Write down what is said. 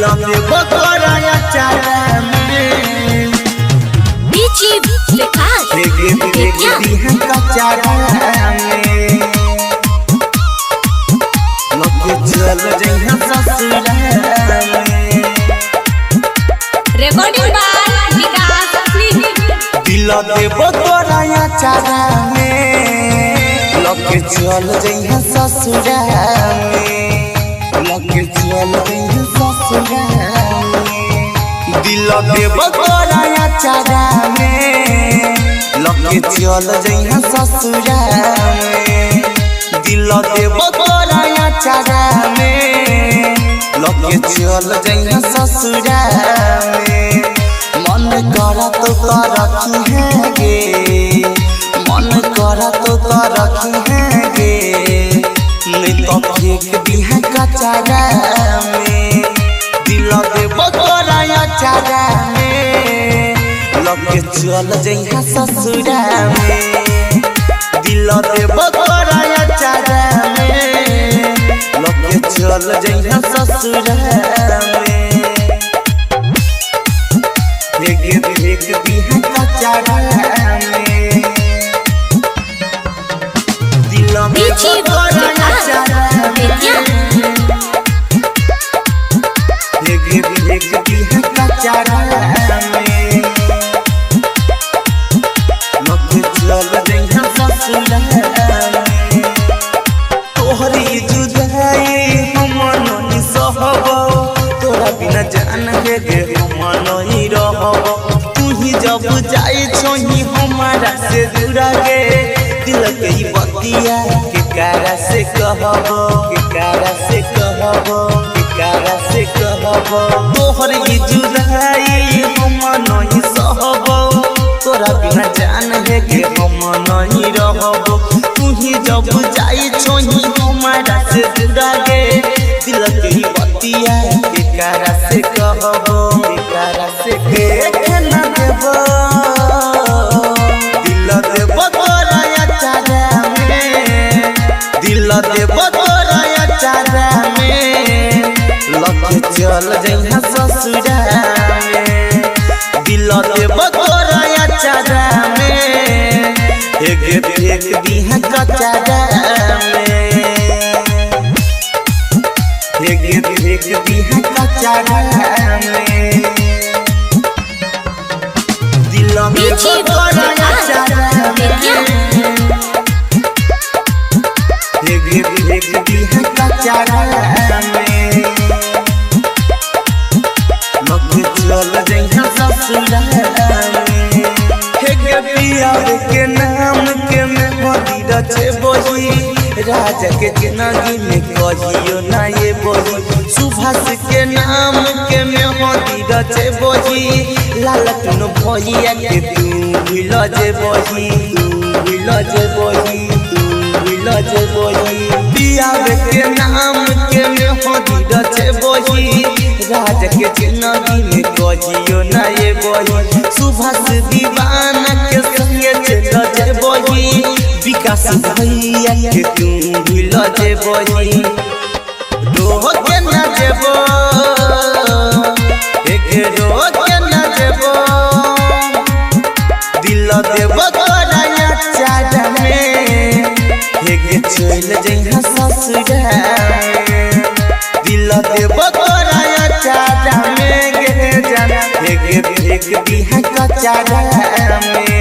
दिलमे बकराया चारा में बीची विकास बिहान का चारा में लगे चल जइहा ससुरा में रिकॉर्डिंग बाय विकास दिलमे बकराया चारा में लगे चल जइहा ससुरा में लगे चल जइहा ससुरा में दिलमे बकराया चारा में लगे चल जइहा ससुरा में दिलमे बकराया चारा में लगे चल जइहा ससुरा में मन करा तो रखी है गे मन करा तो रखी है गे नहीं तो फेंक दिहा का चारा में दिलमे बकराया चारा में लगे चल जइहा ससुरा में दिलमे बकराया चारा में लगे चल जइहा ससुरा में फेंक दिहा का चारा में दिलमे बकराया चारा में फेंक दिहा का चारा में लगे चल जइहा ससुरा में तोहरी जुदाई हम नहीं सहब तोरा बिना जान गे हम नहीं रहब तू ही जब जाए छोही हमारा से दूरा गे दिल के बतिया के कारा से कहब के कारा से कहब के कारा से कहब तोहरी जुदाई हम नहीं सहब तोरा बिना जान गे हम नहीं रहब तू ही जब जाए छोही हमारा से दूरा गे दिल के बतिया के कारा से कहब के कारा से देखना देब दिल दे बकराया चारा में दिल दे बकराया चारा में लगे चल जइहा ससुरा में दिल दे बकराया चारा में फेंक दिहा का चारा में फेंक दिहा का चारा में दिलमे बकराया चारा में फेंक दिहा का चारा में लगे चल जइहा ससुरा में प्यार के नाम के में बदी रचे बोही राजा के जिंदगी में कहियो ना ये बोही सुभाष के नाम के में बदी रचे बोही लालटन भैया के तू भूल जे बोही तू भूल जे बोही तू भूल जे बोही प्यार के नाम के में बदी रचे बोही राजा के जिंदगी में कहियो ना ये बोही सुभाष दीवाना के संगे चल जे बोही विकास भैया के तू भूल जे बोही रोह के ना जेबो एक रोह के ना जेबो दिल दे बकराया चारा में एक चल जइहा ससुरा में दिल दे बकराया चारा में गे जाना फेंक दिहा का चारा में